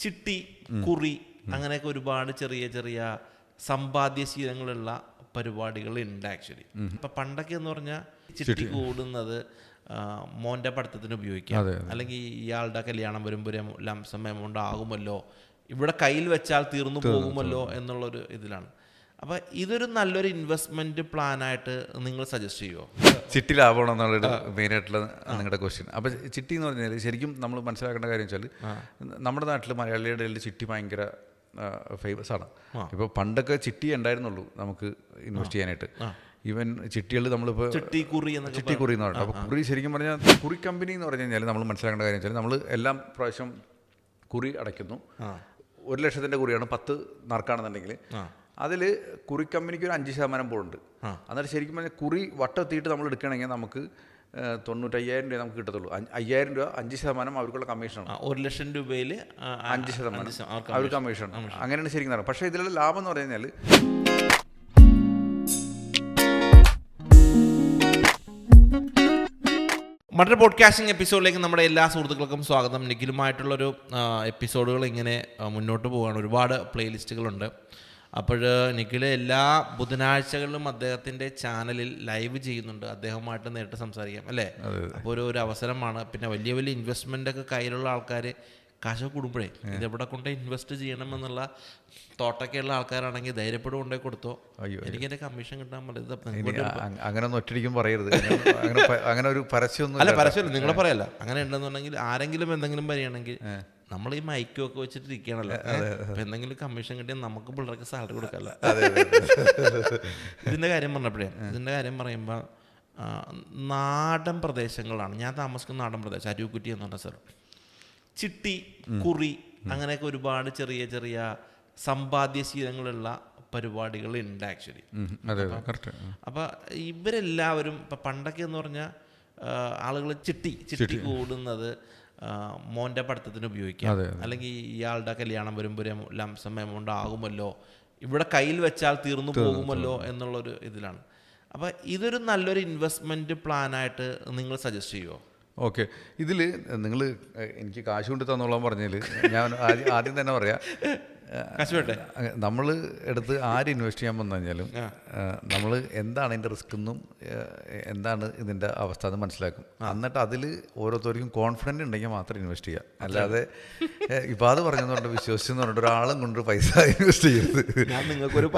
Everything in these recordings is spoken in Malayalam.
ചിട്ടി, കുറി, അങ്ങനെയൊക്കെ ഒരുപാട് ചെറിയ ചെറിയ സമ്പാദ്യശീലങ്ങളുള്ള പരിപാടികൾ ഉണ്ട് ആക്ച്വലി. ഇപ്പം പണ്ടൊക്കെ എന്ന് പറഞ്ഞാൽ ചിട്ടി കൂടുന്നത് മോൻ്റെ പഠിത്തത്തിന് ഉപയോഗിക്കാം, അല്ലെങ്കിൽ ഇയാളുടെ കല്യാണം വരുമ്പോൾ ഒരു ലംസം എമൗണ്ട് ആകുമല്ലോ, ഇവിടെ കയ്യിൽ വെച്ചാൽ തീർന്നു പോകുമല്ലോ എന്നുള്ളൊരു ഇതിലാണ്. അപ്പോൾ ഇതൊരു നല്ലൊരു ഇൻവെസ്റ്റ്മെൻറ്റ് പ്ലാനായിട്ട് നിങ്ങൾ സജസ്റ്റ് ചെയ്യുമോ? ചിട്ടി ലാഭമാണോ എന്നുള്ളൊരു മെയിനായിട്ടുള്ള നിങ്ങളുടെ ക്വസ്റ്റ്യൻ. അപ്പോൾ ചിട്ടി എന്ന് പറഞ്ഞാൽ ശരിക്കും നമ്മൾ മനസ്സിലാക്കേണ്ട കാര്യം വെച്ചാൽ നമ്മുടെ നാട്ടിൽ മലയാളിയുടെ ഇടയിൽ ചിട്ടി ഭയങ്കര ഫേമസ് ആണ്. ഇപ്പോൾ പണ്ടൊക്കെ ചിട്ടി ഉണ്ടായിരുന്നുള്ളൂ നമുക്ക് ഇൻവെസ്റ്റ് ചെയ്യാനായിട്ട്. ഈവൻ ചിട്ടികൾ നമ്മളിപ്പോൾ ചിട്ടി കുറി എന്ന് പറഞ്ഞാൽ, അപ്പോൾ കുറി ശരിക്കും പറഞ്ഞാൽ കുറി കമ്പനി എന്ന് പറഞ്ഞു കഴിഞ്ഞാൽ നമ്മൾ മനസ്സിലാക്കേണ്ട കാര്യം വെച്ചാൽ നമ്മൾ എല്ലാം പ്രാവശ്യം കുറി അടയ്ക്കുന്നു. 1,00,000 കുറിയാണ് 10 നറുക്കാണെന്നുണ്ടെങ്കിൽ അതിൽ കുറി കമ്പനിക്ക് ഒരു 5% പോകുന്നുണ്ട്. എന്നിട്ട് ശരിക്കും പറഞ്ഞാൽ കുറി വട്ടെത്തിയിട്ട് നമ്മൾ എടുക്കുകയാണെങ്കിൽ നമുക്ക് 95,000 രൂപ നമുക്ക് കിട്ടത്തുള്ളൂ. 5,000 രൂപ 5% അവർക്കുള്ള കമ്മീഷനാണ്. 1,00,000 രൂപയിൽ 5% അവർ കമ്മീഷൻ. അങ്ങനെയാണ് ശരിക്കും നടക്കുന്നത്. പക്ഷേ ഇതിലുള്ള ലാഭം എന്ന് പറഞ്ഞു കഴിഞ്ഞാൽ മറ്റൊരു പോഡ്കാസ്റ്റിംഗ് എപ്പിസോഡിലേക്ക് നമ്മുടെ എല്ലാ സുഹൃത്തുക്കൾക്കും സ്വാഗതം. നിഖിലുമായിട്ടുള്ളൊരു എപ്പിസോഡുകൾ ഇങ്ങനെ മുന്നോട്ട് പോവുകയാണ്. ഒരുപാട് പ്ലേലിസ്റ്റുകളുണ്ട്. അപ്പോൾ നിഖിൽ എല്ലാ ബുധനാഴ്ചകളിലും അദ്ദേഹത്തിൻ്റെ ചാനലിൽ ലൈവ് ചെയ്യുന്നുണ്ട്. അദ്ദേഹവുമായിട്ട് നേരിട്ട് സംസാരിക്കാം അല്ലേ? അപ്പോൾ ഒരു അവസരമാണ്. പിന്നെ വലിയ വലിയ ഇൻവെസ്റ്റ്മെൻ്റ് ഒക്കെ കയ്യിലുള്ള ആൾക്കാർ കാശ് കൂടുമ്പോഴേ ഇതെവിടെ കൊണ്ട് ഇൻവെസ്റ്റ് ചെയ്യണമെന്നുള്ള തോട്ടൊക്കെയുള്ള ആൾക്കാരാണെങ്കിൽ ധൈര്യപ്പെട്ട് കൊണ്ടേ കൊടുത്തോ, എനിക്ക് എൻ്റെ കമ്മീഷൻ കിട്ടാൻ പറ്റില്ല. അങ്ങനെ ഒന്നും ഒറ്റയ്ക്കും പറയരുത്. അങ്ങനെ ഒരു പരസ്യമൊന്നും അല്ല, പരസ്യമല്ല, നിങ്ങൾ പറയല്ല. അങ്ങനെ ഉണ്ടെന്നുണ്ടെങ്കിൽ ആരെങ്കിലും എന്തെങ്കിലും പറയുകയാണെങ്കിൽ നമ്മൾ ഈ മൈക്കൊക്കെ വെച്ചിട്ട് ഇരിക്കുകയാണല്ലോ. അപ്പം എന്തെങ്കിലും കമ്മീഷൻ കിട്ടിയാൽ നമുക്ക് പിള്ളേർക്ക് സാലറി കൊടുക്കാമല്ലോ. ഇതിൻ്റെ കാര്യം പറയുമ്പോൾ നാടൻ പ്രദേശങ്ങളാണ്. ഞാൻ താമസിക്കുന്ന നാടൻ പ്രദേശം അരുക്കുറ്റി എന്ന് പറഞ്ഞ സ്ഥലം. ചിട്ടി, കുറി, അങ്ങനെയൊക്കെ ഒരുപാട് ചെറിയ ചെറിയ സമ്പാദ്യശീലങ്ങളുള്ള പരിപാടികൾ ഉണ്ട് ആക്ച്വലി. അപ്പം ഇവരെല്ലാവരും ഇപ്പം പണ്ടൊക്കെ എന്ന് പറഞ്ഞാൽ ആളുകൾ ചിട്ടി കൂടുന്നത് മോൻ്റെ പഠിത്തത്തിന് ഉപയോഗിക്കാം, അല്ലെങ്കിൽ ഇയാളുടെ കല്യാണം വരുമ്പോൾ ഒരു ലംസം എമൗണ്ട് ആകുമല്ലോ, ഇവിടെ കയ്യിൽ വെച്ചാൽ തീർന്നു പോകുമല്ലോ എന്നുള്ളൊരു ഇതിലാണ്. അപ്പോൾ ഇതൊരു നല്ലൊരു ഇൻവെസ്റ്റ്മെൻറ്റ് പ്ലാനായിട്ട് നിങ്ങൾ സജസ്റ്റ് ചെയ്യുമോ? ഓക്കെ, ഇതിൽ നിങ്ങൾ എനിക്ക് കാശ് കൊണ്ട് തന്നോളാൻ പറഞ്ഞതിൽ ഞാൻ ആദ്യം തന്നെ പറയാം, നമ്മൾ എടുത്ത് ആര് ഇൻവെസ്റ്റ് ചെയ്യാൻ വന്നു കഴിഞ്ഞാലും നമ്മൾ എന്താണ് ഇതിൻ്റെ റിസ്ക് എന്നും എന്താണ് ഇതിൻ്റെ അവസ്ഥ എന്ന് മനസ്സിലാക്കും. എന്നിട്ട് അതിൽ ഓരോരുത്തർക്കും കോൺഫിഡൻറ്റ് ഉണ്ടെങ്കിൽ മാത്രം ഇൻവെസ്റ്റ് ചെയ്യുക. അല്ലാതെ ഇപ്പം അത് പറഞ്ഞതുകൊണ്ട് വിശ്വസിച്ചെന്ന് പറഞ്ഞിട്ട് ഒരാളും കൊണ്ട് പൈസ ഇൻവെസ്റ്റ് ചെയ്യരുത്. നിങ്ങൾക്കൊരു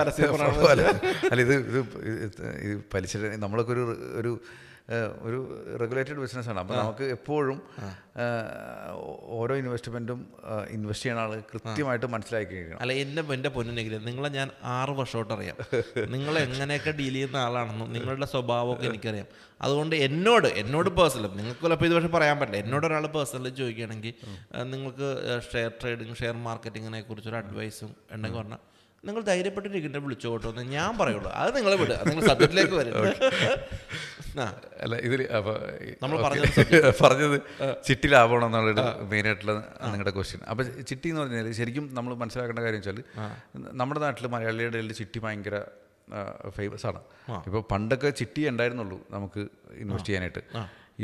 അല്ല, ഇത് പലിശ നമ്മളൊക്കെ ഒരു റെഗുലേറ്റഡ് ബിസിനസ്സാണ്. അപ്പോൾ നമുക്ക് എപ്പോഴും ഓരോ ഇൻവെസ്റ്റ്മെൻറ്റും ഇൻവെസ്റ്റ് ചെയ്യുന്ന ആൾ കൃത്യമായിട്ട് മനസ്സിലാക്കി കഴിക്കണം. അല്ല, എൻ്റെ പൊന്നിനെങ്കിലും നിങ്ങളെ ഞാൻ 6 വർഷമായിട്ട് അറിയാം. നിങ്ങൾ എങ്ങനെയൊക്കെ ഡീൽ ചെയ്യുന്ന ആളാണെന്നും നിങ്ങളുടെ സ്വഭാവമൊക്കെ എനിക്കറിയാം. അതുകൊണ്ട് എന്നോട് പേഴ്സണൽ, നിങ്ങൾക്ക് ചിലപ്പോൾ ഇത് പക്ഷേ പറയാൻ പറ്റില്ല, എന്നോട് ഒരാൾ പേഴ്സണലി ചോദിക്കുകയാണെങ്കിൽ നിങ്ങൾക്ക് ഷെയർ ട്രേഡിങ്, ഷെയർ മാർക്കറ്റിങ്ങിനെ കുറിച്ചൊരു അഡ്വൈസും ഉണ്ടെങ്കിൽ പറഞ്ഞാൽ നിങ്ങൾ ധൈര്യപ്പെട്ടിരിക്കട്ടെ, വിളിച്ചോട്ടോ എന്ന് ഞാൻ പറയുള്ളൂ. അത് നിങ്ങളെ വിടുക, നിങ്ങൾ സബ്ജക്റ്റിലേക്ക് വരും. അല്ല, ഇതിൽ നമ്മൾ പറഞ്ഞത് ചിട്ടി ലാഭമാണോ എന്നുള്ളൊരു മെയിനായിട്ടുള്ള നിങ്ങളുടെ ക്വസ്റ്റ്യൻ. അപ്പോൾ ചിട്ടി എന്ന് പറഞ്ഞാൽ ശരിക്കും നമ്മൾ മനസ്സിലാക്കേണ്ട കാര്യം വെച്ചാൽ നമ്മുടെ നാട്ടിൽ മലയാളിയുടെ ഇടയിൽ ചിട്ടി ഭയങ്കര ഫേമസ് ആണ്. ഇപ്പോൾ പണ്ടൊക്കെ ചിട്ടി ഉണ്ടായിരുന്നുള്ളൂ നമുക്ക് ഇൻവെസ്റ്റ് ചെയ്യാനായിട്ട്.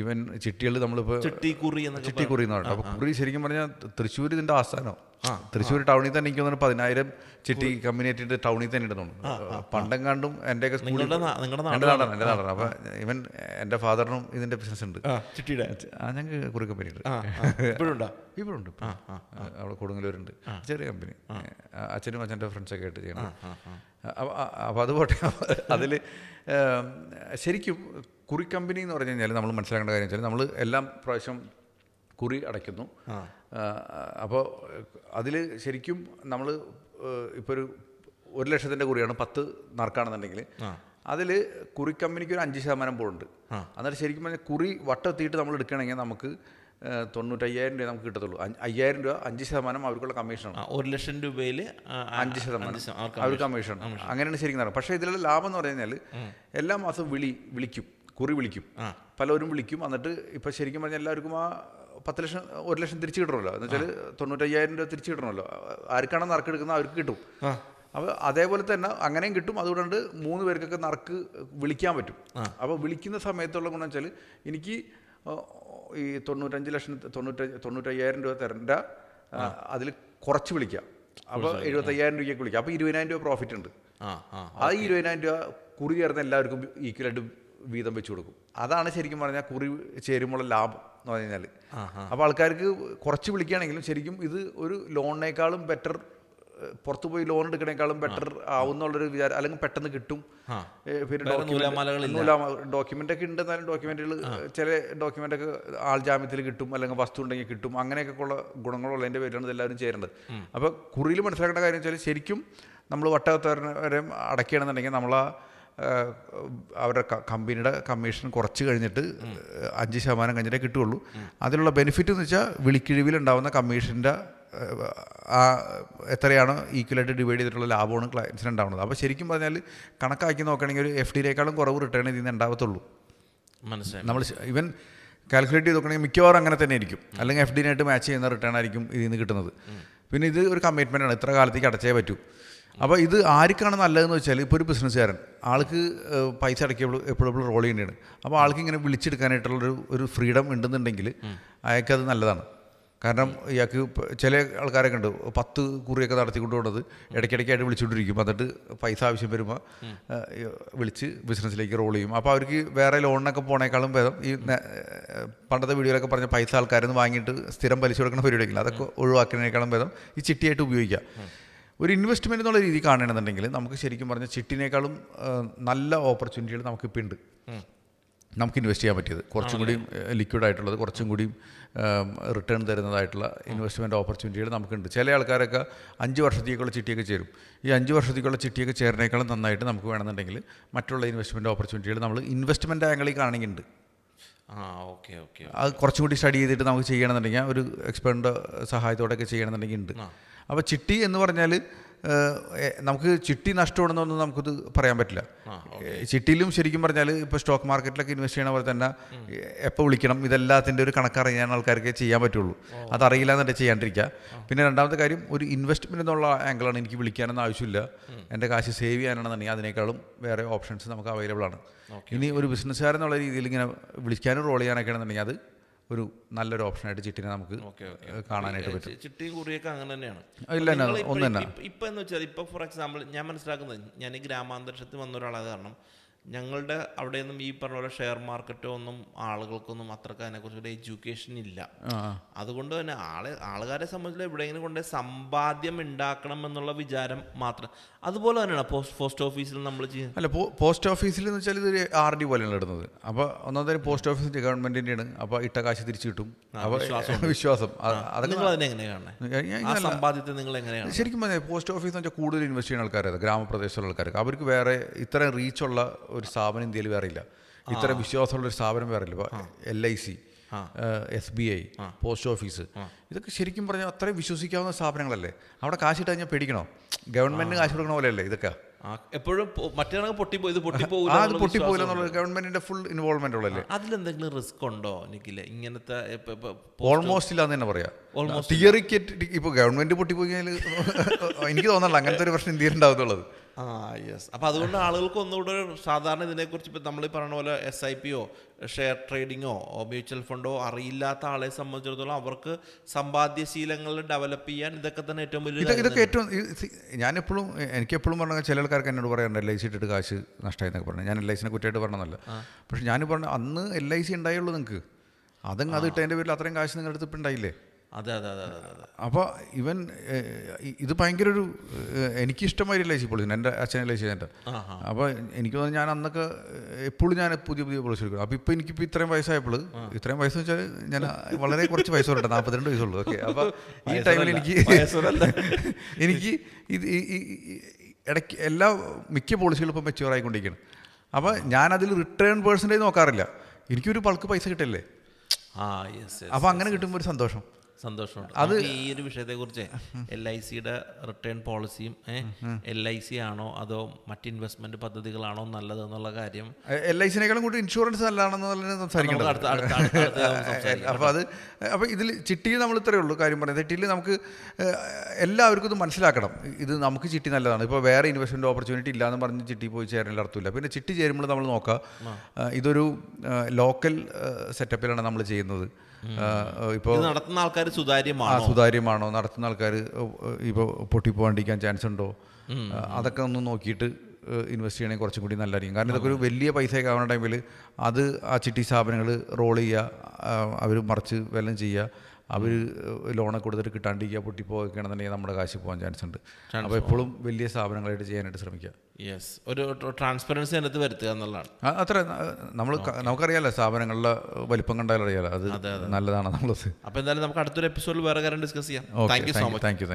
ഈവൻ ചിട്ടികൾ നമ്മളിപ്പോൾ ചിട്ടി കുറി എന്ന് പറഞ്ഞു. അപ്പോൾ കുറി ശരിക്കും പറഞ്ഞാൽ തൃശ്ശൂർ ഇതിൻ്റെ ആസ്ഥാനം. തൃശ്ശൂർ ടൗണിൽ തന്നെ എനിക്ക് തോന്നുന്നു 10,000 ചിട്ടി കമ്മ്യൂണിറ്റിൻ്റെ ടൗണിൽ തന്നെ ഇടുന്നുണ്ട്. പണ്ടെങ്ങാണ്ടും എൻ്റെയൊക്കെ എൻ്റെ നാടാണ്. അപ്പോൾ ഈവൻ എൻ്റെ ഫാദറിനും ഇതിൻ്റെ ബിസിനസ് ഉണ്ട്, ചിട്ടിയുടെ. ഞങ്ങൾക്ക് കുറി കമ്പനി ഉണ്ട്, ഇപ്പോഴുണ്ട്. അവിടെ കൊടുങ്ങല്ലൂരുണ്ട്, ചെറിയ കമ്പനി. അച്ഛനും അച്ഛൻ്റെ ഫ്രണ്ട്സൊക്കെ ആയിട്ട് ചെയ്യണം. അപ്പോൾ അതുപോട്ടെ. അതിൽ ശരിക്കും കുറി കമ്പനി എന്ന് പറഞ്ഞു കഴിഞ്ഞാൽ നമ്മൾ മനസ്സിലാക്കേണ്ട കാര്യം വെച്ചാൽ നമ്മൾ എല്ലാം പ്രാവശ്യം കുറി അടയ്ക്കുന്നു. അപ്പോൾ അതിൽ ശരിക്കും നമ്മൾ ഇപ്പോൾ ഒരു 1,00,000 കുറിയാണ് 10 നറുക്കാണെന്നുണ്ടെങ്കിൽ അതിൽ കുറി കമ്പനിക്ക് ഒരു 5% പോകുന്നുണ്ട്. എന്നിട്ട് ശരിക്കും പറഞ്ഞാൽ കുറി വട്ടെത്തിയിട്ട് നമ്മൾ എടുക്കുകയാണെങ്കിൽ നമുക്ക് 95,000 രൂപ നമുക്ക് കിട്ടത്തുള്ളൂ. 5,000 രൂപ 5% അവർക്കുള്ള കമ്മീഷനാണ്. 1,00,000 രൂപയിൽ 5% അവർ കമ്മീഷൻ. അങ്ങനെയാണ് ശരിക്കും നടക്കുന്നത്. പക്ഷേ ഇതിലുള്ള ലാഭം എന്ന് പറഞ്ഞു കഴിഞ്ഞാൽ എല്ലാ മാസവും വിളിക്കും, കുറി വിളിക്കും, പലരും വിളിക്കും. എന്നിട്ട് ഇപ്പം ശരിക്കും പറഞ്ഞാൽ എല്ലാവർക്കും ആ 1,00,000 തിരിച്ചു കിട്ടണമല്ലോ. എന്ന് വെച്ചാൽ 95,000 രൂപ തിരിച്ചു കിട്ടണമല്ലോ. ആർക്കാണ് നറുക്കെടുക്കുന്നത് അവർക്ക് കിട്ടും. അപ്പോൾ അതേപോലെ തന്നെ അങ്ങനെയും കിട്ടും. അതുകൊണ്ട് 3 പേർക്കൊക്കെ നറുക്ക് വിളിക്കാൻ പറ്റും. അപ്പോൾ വിളിക്കുന്ന സമയത്തുള്ള ഗുണം വെച്ചാൽ എനിക്ക് ഈ 95,000 രൂപ തരേണ്ട അതിൽ കുറച്ച് വിളിക്കാം. അപ്പോൾ 75,000 രൂപയ്ക്ക് വിളിക്കാം. അപ്പോൾ 20,000 രൂപ പ്രോഫിറ്റ് ഉണ്ട്. ആ 20,000 രൂപ കുറി ചേർന്ന് എല്ലാവർക്കും ഈക്വലായിട്ട് വീതം വെച്ച് കൊടുക്കും. അതാണ് ശരിക്കും പറഞ്ഞാൽ കുറി ചേരുമ്പോഴുള്ള ലാഭം എന്ന് പറഞ്ഞു കഴിഞ്ഞാൽ. അപ്പോൾ ആൾക്കാർക്ക് കുറച്ച് വിളിക്കുകയാണെങ്കിലും ശരിക്കും ഇത് ഒരു ലോണിനേക്കാളും ബെറ്റർ, പുറത്തു പോയി ലോൺ എടുക്കണേക്കാളും ബെറ്റർ ആവുന്നുള്ളൊരു വിചാരം, അല്ലെങ്കിൽ പെട്ടെന്ന് കിട്ടും. പിന്നെ ഡോക്യുമെന്റ് ഒക്കെ ഉണ്ടെന്നാലും ഡോക്യുമെന്റുകൾ ചില ഡോക്യുമെന്റ് ഒക്കെ ആൾ ജാമ്യത്തിൽ കിട്ടും, അല്ലെങ്കിൽ വസ്തു ഉണ്ടെങ്കിൽ കിട്ടും. അങ്ങനെയൊക്കെ ഉള്ള ഗുണങ്ങളുള്ളതിൻ്റെ പേരിലാണ് ഇതെല്ലാവരും ചേരേണ്ടത്. അപ്പോൾ കുറിയിൽ മനസ്സിലാക്കേണ്ട കാര്യം വെച്ചാൽ ശരിക്കും നമ്മൾ വരെ അടയ്ക്കുകയാണെന്നുണ്ടെങ്കിൽ നമ്മൾ അവരുടെ കമ്പനിയുടെ കമ്മീഷൻ കുറച്ച് കഴിഞ്ഞിട്ട് 5% കഴിഞ്ഞിട്ടേ കിട്ടുകയുള്ളൂ. അതിലുള്ള ബെനിഫിറ്റ് എന്ന് വെച്ചാൽ വിളിക്കിഴിവിലുണ്ടാകുന്ന കമ്മീഷൻ്റെ എത്രയാണോ ഈക്വലായിട്ട് ഡിവൈഡ് ചെയ്തിട്ടുള്ള ലാഭമാണ് ക്ലയൻസിന് ഉണ്ടാവുന്നത്. അപ്പോൾ ശരിക്കും പറഞ്ഞാൽ കണക്കാക്കി നോക്കുകയാണെങ്കിൽ ഒരു FD-യേക്കാളും കുറവ് റിട്ടേൺ ഇതിൽ നിന്ന് ഉണ്ടാവത്തുള്ളൂ. മനസ്സിലായി. നമ്മൾ ഇവൻ കാൽക്കുലേറ്റ് ചെയ്ത് നോക്കുകയാണെങ്കിൽ മിക്കവാറും അങ്ങനെ തന്നെ ആയിരിക്കും, അല്ലെങ്കിൽ FD-നായിട്ട് മാച്ച് ചെയ്യുന്ന റിട്ടേൺ ആയിരിക്കും ഇതിൽ നിന്ന് കിട്ടുന്നത്. പിന്നെ ഇത് ഒരു കമ്മിറ്റ്മെൻ്റ് ആണ്, ഇത്ര കാലത്തേക്ക് അടച്ചേ പറ്റൂ. അപ്പോൾ ഇത് ആർക്കാണ് നല്ലതെന്ന് വെച്ചാൽ, ഇപ്പോൾ ഒരു ബിസിനസ്സുകാരൻ ആൾക്ക് പൈസ അടയ്ക്കുമ്പോൾ എപ്പോഴും റോൾ ചെയ്യേണ്ടതാണ്. അപ്പോൾ ആൾക്ക് ഇങ്ങനെ വിളിച്ചെടുക്കാനായിട്ടുള്ളൊരു ഫ്രീഡം ഉണ്ടെന്നുണ്ടെങ്കിൽ അയാൾക്കത് നല്ലതാണ്. കാരണം ഇയാൾക്ക് ചില ആൾക്കാരൊക്കെ ഉണ്ട് 10 കുറിയൊക്കെ നടത്തിക്കൊണ്ട് പോകുന്നത് ഇടയ്ക്കിടയ്ക്കായിട്ട് വിളിച്ചുകൊണ്ടിരിക്കും. എന്നിട്ട് പൈസ ആവശ്യം വരുമ്പോൾ വിളിച്ച് ബിസിനസ്സിലേക്ക് റോൾ ചെയ്യും. അപ്പോൾ അവർക്ക് വേറെ ലോണിനൊക്കെ പോണേക്കാളും ഭേദം ഈ പണ്ടത്തെ വീഡിയോയിലൊക്കെ പറഞ്ഞ പൈസ ആൾക്കാരിൽ നിന്ന് വാങ്ങിയിട്ട് സ്ഥിരം പലിശ കൊടുക്കുന്ന പരിപാടിയില്ല, അതൊക്കെ ഒഴിവാക്കുന്നതിനേക്കാളും ഭേദം ഈ ചിട്ടിയായിട്ട് ഉപയോഗിക്കുക. ഒരു ഇൻവെസ്റ്റ്മെൻറ്റ് എന്നുള്ള രീതി കാണണമെന്നുണ്ടെങ്കിൽ നമുക്ക് ശരിക്കും പറഞ്ഞാൽ ചിട്ടിനേക്കാളും നല്ല ഓപ്പർച്യൂണിറ്റികൾ നമുക്കിപ്പോൾ ഉണ്ട്. നമുക്ക് ഇൻവെസ്റ്റ് ചെയ്യാൻ പറ്റിയത് കുറച്ചും കൂടിയും ലിക്വിഡായിട്ടുള്ളത്, കുറച്ചും കൂടിയും റിട്ടേൺ തരുന്നതായിട്ടുള്ള ഇൻവെസ്റ്റ്മെൻറ്റ് ഓപ്പർച്യൂണിറ്റികൾ നമുക്കുണ്ട്. ചില ആൾക്കാരൊക്കെ 5 വർഷത്തേക്കുള്ള ചിട്ടിയൊക്കെ ചേരും. ഈ 5 വർഷത്തേക്കുള്ള ചിട്ടിയൊക്കെ ചേരുന്നേക്കാളും നന്നായിട്ട് നമുക്ക് വേണമെന്നുണ്ടെങ്കിൽ മറ്റുള്ള ഇൻവെസ്റ്റ്മെൻറ്റ് ഓപ്പർച്യൂണിറ്റികൾ നമ്മൾ ഇൻവെസ്റ്റ്മെൻറ്റ് ആംഗിളിൽ കാണണമെങ്കിൽ ഉണ്ട്. അത് കുറച്ചും കൂടി സ്റ്റഡി ചെയ്തിട്ട് നമുക്ക് ചെയ്യണമെന്നുണ്ടെങ്കിൽ ഒരു എക്സ്പെർട്ടിൻ്റെ സഹായത്തോടെയൊക്കെ ചെയ്യണമെന്നുണ്ടെങ്കിൽ ഉണ്ട്. അപ്പോൾ ചിട്ടി എന്ന് പറഞ്ഞാൽ നമുക്ക് ചിട്ടി നഷ്ടമാണെന്നൊന്നും നമുക്കിത് പറയാൻ പറ്റില്ല. ചിട്ടിയിലും ശരിക്കും പറഞ്ഞാൽ ഇപ്പോൾ സ്റ്റോക്ക് മാർക്കറ്റിലൊക്കെ ഇൻവെസ്റ്റ് ചെയ്യണ പോലെ തന്നെ എപ്പോൾ വിളിക്കണം, ഇതെല്ലാത്തിൻ്റെ ഒരു കണക്കറിയാൻ ആൾക്കാർക്ക് ചെയ്യാൻ പറ്റുള്ളൂ. അതറിയില്ല എന്നുണ്ടെങ്കിൽ ചെയ്യാണ്ടിരിക്കുക. പിന്നെ രണ്ടാമത്തെ കാര്യം, ഒരു ഇൻവെസ്റ്റ്മെൻറ്റ് എന്നുള്ള ആംഗിളാണ്. എനിക്ക് വിളിക്കാനൊന്നും ആവശ്യമില്ല, എൻ്റെ കാശ് സേവ് ചെയ്യാനാണെന്നുണ്ടെങ്കിൽ അതിനേക്കാളും വേറെ ഓപ്ഷൻസ് നമുക്ക് അവൈലബിൾ ആണ്. ഇനി ഒരു ബിസിനസ്സുകാരെന്നുള്ള രീതിയിൽ ഇങ്ങനെ വിളിക്കാനും റോൾ ചെയ്യാനൊക്കെ ആണെന്നുണ്ടെങ്കിൽ അത് ഒരു നല്ലൊരു ഓപ്ഷനായിട്ട് ചിട്ടിനെ നമുക്ക് കാണാനായിട്ട് പറ്റും. ചിട്ടിയും കുറിയൊക്കെ അങ്ങനെ തന്നെയാണ്. ഒന്നും തന്നെ ഇപ്പം എന്ന് വെച്ചാൽ ഇപ്പോൾ ഫോർ എക്സാമ്പിൾ ഞാൻ മനസ്സിലാക്കുന്നത്, ഞാൻ ഈ ഗ്രാമാന്തരീക്ഷത്തിൽ വന്ന ഒരാളായത് കാരണം ഞങ്ങളുടെ അവിടെയൊന്നും ഈ പറഞ്ഞ പോലെ ഷെയർ മാർക്കറ്റോ ഒന്നും ആളുകൾക്കൊന്നും അത്രക്ക് അതിനെക്കുറിച്ചൊരു എഡ്യൂക്കേഷൻ ഇല്ല. അതുകൊണ്ട് തന്നെ ആളുകാരെ സംബന്ധിച്ച് എവിടെയെങ്കിലും കൊണ്ട് സമ്പാദ്യം ഉണ്ടാക്കണം എന്നുള്ള വിചാരം മാത്രം. അതുപോലെ തന്നെയാണ് പോസ്റ്റ് ഓഫീസിൽ നമ്മൾ ചെയ്യുന്നത്. അല്ല, പോസ്റ്റ് ഓഫീസിൽ എന്ന് വെച്ചാൽ ഇതൊരു RD പോലെയാണ് ഇടുന്നത്. അപ്പോൾ ഒന്നാമത്തെ പോസ്റ്റ് ഓഫീസ് ഗവൺമെൻറ്റിൻ്റെയാണ്. അപ്പോൾ ഇട്ട കാശ് തിരിച്ചു കിട്ടും. അപ്പോൾ വിശ്വാസം സമ്പാദ്യത്തെ നിങ്ങൾ എങ്ങനെയാണ് ശരിക്കും പറഞ്ഞാൽ പോസ്റ്റ് ഓഫീസ് എന്ന് വെച്ചാൽ കൂടുതൽ ഇൻവെസ്റ്റ് ചെയ്യുന്ന ആൾക്കാരത് ഗ്രാമപ്രദേശത്തുള്ള ആൾക്കാർക്ക്. അവർക്ക് വേറെ ഇത്രയും റീച്ചുള്ള ഒരു സ്ഥാപനം ഇന്ത്യയിൽ വേറെ ഇല്ല, ഇത്ര വിശ്വാസമുള്ള ഒരു സ്ഥാപനം വേറെ ഇല്ല. ഇപ്പോൾ LIC, SBI, പോസ്റ്റ് ഓഫീസ്, ഇതൊക്കെ ശരിക്കും പറഞ്ഞാൽ അത്രയും വിശ്വസിക്കാവുന്ന സ്ഥാപനങ്ങളല്ലേ. അവിടെ കാശിട്ട് കഴിഞ്ഞാൽ പേടിക്കണോ? ഗവൺമെന്റിന് കാശ് കൊടുക്കണ പോലെയല്ലേ ഇതൊക്കെ. എപ്പോഴും മറ്റേ പൊട്ടിപ്പോയില്ല എന്നുള്ളത് ഗവൺമെന്റിന്റെ ഫുൾ ഇൻവോൾവ്മെന്റ് ഉള്ളല്ലേ. അതിലെന്തെങ്കിലും റിസ്ക് ഉണ്ടോ എനിക്കില്ല ഇങ്ങനത്തെ? ഓൾമോസ്റ്റ് ഇല്ലാന്ന് തന്നെ പറയാം. തിയറിക്ക് ഇപ്പോൾ ഗവൺമെന്റ് പൊട്ടിപ്പോയി കഴിഞ്ഞാൽ എനിക്ക് തോന്നല്ല അങ്ങനത്തെ ഒരു പ്രശ്നം ഇന്ത്യയിൽ ഉണ്ടാവുന്നുള്ളത്. യെസ്. അപ്പോൾ അതുകൊണ്ട് ആളുകൾക്ക് ഒന്നുകൂടെ സാധാരണ ഇതിനെക്കുറിച്ച് ഇപ്പോൾ നമ്മൾ ഈ പറയുന്ന പോലെ SIP-യോ ഷെയർ ട്രേഡിങ്ങോ മ്യൂച്വൽ ഫണ്ടോ അറിയില്ലാത്ത ആളെ സംബന്ധിച്ചിടത്തോളം അവർക്ക് സമ്പാദ്യശീലങ്ങൾ ഡെവലപ്പ് ചെയ്യാൻ ഇതൊക്കെ തന്നെ ഏറ്റവും വലിയ ഇതൊക്കെ ഏറ്റവും എനിക്കെപ്പോഴും പറഞ്ഞാൽ ചില ആൾക്കാർക്ക് എന്നോട് പറയാറുണ്ട് LIC ഇട്ടിട്ട് കാശ് നഷ്ടമായി എന്നൊക്കെ പറഞ്ഞു. ഞാൻ LIC-നെ കുറ്റമായിട്ട് പറഞ്ഞതല്ല. പക്ഷെ ഞാൻ പറഞ്ഞു അന്ന് LIC ഉണ്ടായുള്ളൂ നിങ്ങൾക്ക്, അതങ്ങ് അത് ഇട്ടതിൻ്റെ പേരിൽ അത്രയും കാശ് നിങ്ങളുടെ അടുത്ത് ഇപ്പം ഉണ്ടായില്ലേ. അതെ. അപ്പോൾ ഇവൻ ഇത് ഭയങ്കര ഒരു എനിക്കിഷ്ടമായി LIC പോളിസി. എൻ്റെ അച്ഛൻ LIC ചെയ്തിട്ട്. അപ്പോൾ എനിക്ക് തോന്നുന്നു ഞാൻ അന്നൊക്കെ എപ്പോഴും ഞാൻ പുതിയ പോളിസി എടുക്കും. അപ്പോൾ ഇപ്പോൾ എനിക്കിപ്പോൾ ഇത്രയും വയസ്സായപ്പോൾ, ഇത്രയും വയസ്സ് വെച്ചാൽ ഞാൻ വളരെ കുറച്ച് വയസ്സ് വരട്ടെ, 42 വയസ്സുള്ളൂ. ഓക്കെ. അപ്പോൾ ഈ ടൈമിൽ എനിക്ക് ഇത് ഇടയ്ക്ക് മിക്ക പോളിസികളും ഇപ്പോൾ മെച്യൂർ ആയിക്കൊണ്ടിരിക്കുകയാണ്. അപ്പോൾ ഞാനതിൽ റിട്ടേൺ പേഴ്സൻറ്റേജ് നോക്കാറില്ല, എനിക്കൊരു ബൾക്ക് പൈസ കിട്ടില്ലേ. അപ്പോൾ അങ്ങനെ കിട്ടുമ്പോൾ ഒരു സന്തോഷമുണ്ട്. അത് ഈ ഒരു വിഷയത്തെക്കുറിച്ച് LIC-യുടെ റിട്ടേൺ പോളിസിയും LIC ആണോ അതോ മറ്റ് ഇൻവെസ്റ്റ്മെന്റ് പദ്ധതികളാണോ നല്ലത് എന്നുള്ള കാര്യം, LIC-നേക്കാളും കൂടി ഇൻഷുറൻസ് നല്ലതാണെന്ന് സംസാരിക്കേണ്ടത്. അപ്പോൾ ഇതിൽ ചിട്ടിയിൽ നമ്മൾ ഇത്രയേ ഉള്ളൂ കാര്യം പറയുന്നത്. ചിട്ടിയിൽ നമുക്ക് എല്ലാവർക്കും ഇത് മനസ്സിലാക്കണം, ഇത് നമുക്ക് ചിട്ടി നല്ലതാണ്. ഇപ്പോൾ വേറെ ഇൻവെസ്റ്റ്മെന്റ് ഓപ്പർച്യൂണിറ്റി ഇല്ലയെന്ന് പറഞ്ഞ് ചിട്ടി പോയി ചേരാനുള്ള അർത്ഥമില്ല. പിന്നെ ചിട്ടി ചേരുമ്പോൾ നമ്മൾ നോക്കുക, ഇതൊരു ലോക്കൽ സെറ്റപ്പിലാണ് നമ്മൾ ചെയ്യുന്നത്. ഇപ്പോൾ ഇത് നടത്തുന്ന ആൾക്കാർ സുതാര്യമാണോ സുതാര്യമാണോ, നടത്തുന്ന ആൾക്കാർ ഇപ്പോൾ പൊട്ടിപ്പോകാണ്ടിരിക്കാൻ ചാൻസ് ഉണ്ടോ, അതൊക്കെ ഒന്ന് നോക്കിയിട്ട് ഇൻവെസ്റ്റ് ചെയ്യണമെങ്കിൽ കുറച്ചും കൂടി നല്ലതായിരിക്കും. കാരണം ഇതൊക്കെ ഒരു വലിയ പൈസയൊക്കെ ആവുന്ന ടൈമിൽ അത് ആ ചിട്ടി സ്ഥാപനങ്ങൾ റോൾ ചെയ്യുക, അവർ മറിച്ച് വല്ലതും ചെയ്യുക, അവർ ലോണൊക്കെ കൊടുത്തിട്ട് കിട്ടാണ്ടിരിക്കുക, പൊട്ടിപ്പോവുകയാണെന്നുണ്ടെങ്കിൽ നമ്മുടെ കാശ് പോകാൻ ചാൻസ് ഉണ്ട്. അപ്പോൾ എപ്പോഴും വലിയ സ്ഥാപനങ്ങളായിട്ട് ചെയ്യാനായിട്ട് ശ്രമിക്കുക. യെസ്, ഒരു ട്രാൻസ്പെറൻസി അതിനകത്ത് വരുത്തുക എന്നുള്ളതാണ്. അത്ര നമുക്കറിയാലോ, സ്ഥാപനങ്ങളുടെ വലിപ്പം കണ്ടാലും അറിയാലോ അത് നല്ലതാണ് നമ്മളത്. അപ്പോൾ എന്തായാലും നമുക്ക് അടുത്തൊരു എപ്പിസോഡിൽ വേറെ കാര്യം ഡിസ്കസ് ചെയ്യാം. Thank you so much. Thank you.